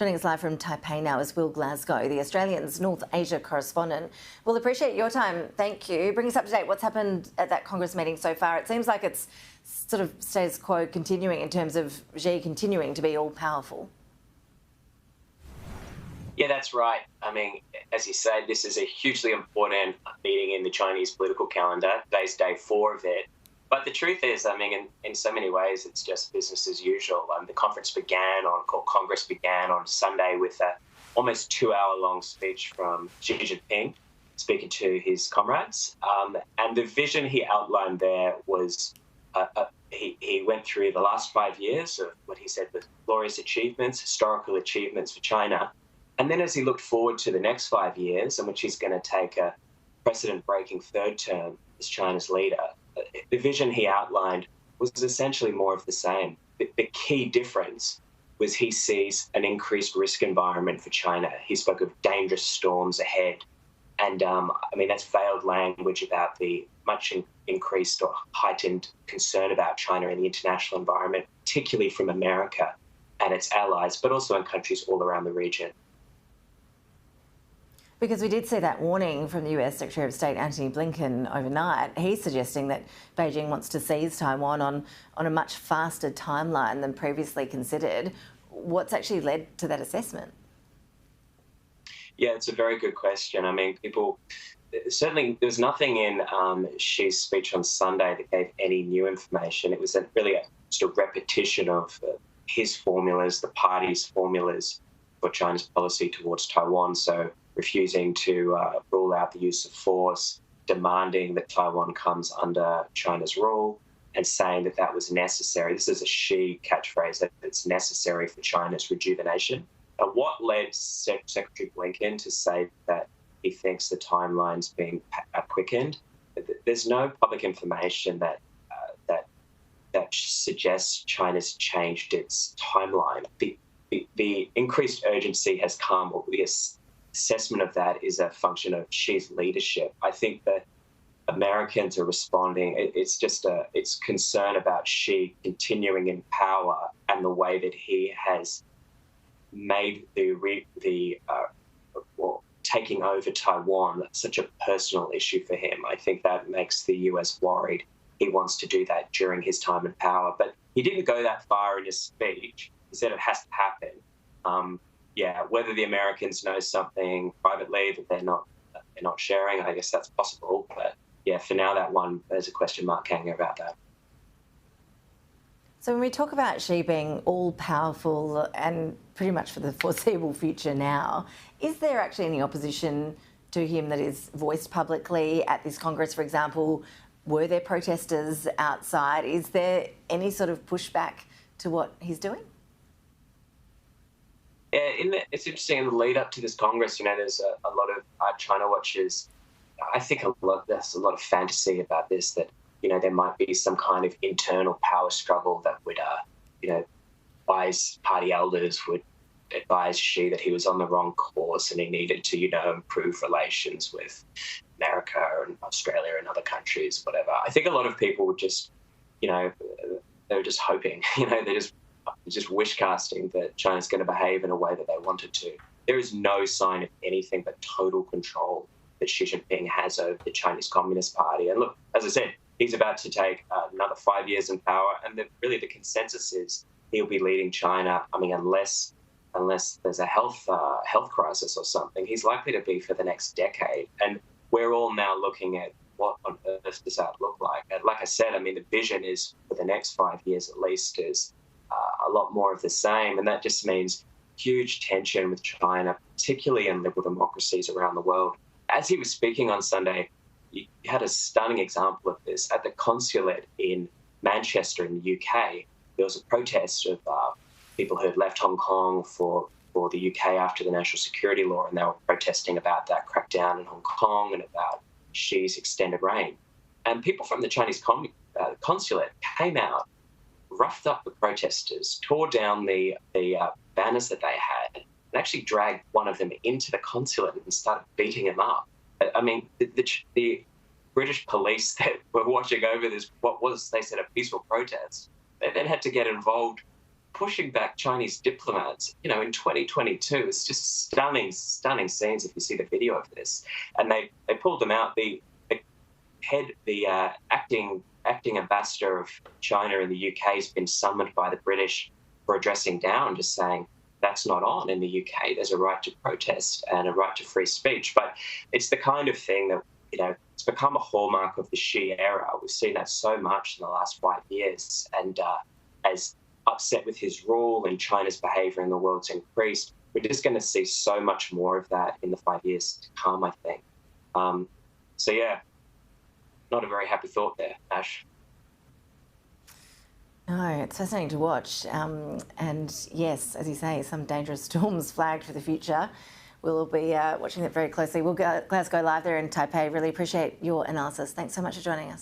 Joining us live from Taipei now is Will Glasgow, the Australian's North Asia correspondent. We'll appreciate your time. Thank you. Bring us up to date. What's happened at that Congress meeting so far? It seems like it's sort of status quo continuing in terms of Xi continuing to be all-powerful. Yeah, that's right. I mean, as you said, this is a hugely important meeting in the Chinese political calendar. Today's day 4 of it. But the truth is, I mean, in so many ways, it's just business as usual. The Congress began on Sunday with an almost 2-hour-long speech from Xi Jinping speaking to his comrades. And the vision he outlined there was he went through the last 5 years of what he said was glorious achievements, historical achievements for China. And then as he looked forward to the next 5 years, in which he's going to take a precedent-breaking third term as China's leader, the vision he outlined was essentially more of the same. The key difference was he sees an increased risk environment for China. He spoke of dangerous storms ahead. And, I mean, that's veiled language about the much increased or heightened concern about China in the international environment, particularly from America and its allies, but also in countries all around the region. Because we did see that warning from the US Secretary of State Antony Blinken overnight. He's suggesting that Beijing wants to seize Taiwan on a much faster timeline than previously considered. What's actually led to that assessment? Yeah, it's a very good question. I mean, certainly there was nothing in Xi's speech on Sunday that gave any new information. It was really just a repetition of his formulas, the party's formulas for China's policy towards Taiwan. So refusing to rule out the use of force, demanding that Taiwan comes under China's rule, and saying that that was necessary. This is a Xi catchphrase, that it's necessary for China's rejuvenation. And what led Secretary Blinken to say that he thinks the timeline's being quickened? There's no public information that suggests China's changed its timeline. The increased urgency has come, or the assessment of that is a function of Xi's leadership. I think that Americans are responding. It's concern about Xi continuing in power and the way that he has made taking over Taiwan such a personal issue for him. I think that makes the US worried. He wants to do that during his time in power, but he didn't go that far in his speech. He said it has to happen. Whether the Americans know something privately that they're not sharing, I guess that's possible. But yeah, for now, there's a question mark hanging about that. So when we talk about Xi being all-powerful and pretty much for the foreseeable future now, is there actually any opposition to him that is voiced publicly at this Congress, for example? Were there protesters outside? Is there any sort of pushback to what he's doing? Yeah, it's interesting in the lead up to this Congress, there's a lot of China watchers. I think there's a lot of fantasy about this, that, there might be some kind of internal power struggle that would, wise party elders would advise Xi that he was on the wrong course and he needed to, improve relations with America and Australia and other countries, whatever. I think a lot of people would just, they were just hoping, they're just wish casting that China's going to behave in a way that they wanted to. There is no sign of anything but total control that Xi Jinping has over the Chinese Communist Party. And look, as I said, he's about to take another 5 years in power, and really the consensus is he'll be leading China. I mean, unless there's a health crisis or something, he's likely to be for the next decade. And we're all now looking at what on earth does that look like. And like I said, I mean, the vision is for the next 5 years at least is a lot more of the same. And that just means huge tension with China, particularly in liberal democracies around the world. As he was speaking on Sunday, you had a stunning example of this. At the consulate in Manchester in the UK, there was a protest of people who had left Hong Kong for the UK after the national security law, and they were protesting about that crackdown in Hong Kong and about Xi's extended reign. And people from the Chinese consulate came out, roughed up the protesters, tore down the banners that they had, and actually dragged one of them into the consulate and started beating him up. I mean, the British police that were watching over this, they said, a peaceful protest, they then had to get involved pushing back Chinese diplomats, in 2022. It's just stunning, stunning scenes if you see the video of this. And they pulled them out. The acting ambassador of China in the UK has been summoned by the British for addressing down, just saying that's not on in the UK. There's a right to protest and a right to free speech. But it's the kind of thing that, it's become a hallmark of the Xi era. We've seen that so much in the last 5 years. And as upset with his rule and China's behaviour in the world's increased, we're just going to see so much more of that in the 5 years to come, I think. So, yeah, not a very happy thought there, Ash. No, it's fascinating to watch. And yes, as you say, some dangerous storms flagged for the future. We'll be watching it very closely. We'll go Glasgow live there in Taipei. Really appreciate your analysis. Thanks so much for joining us.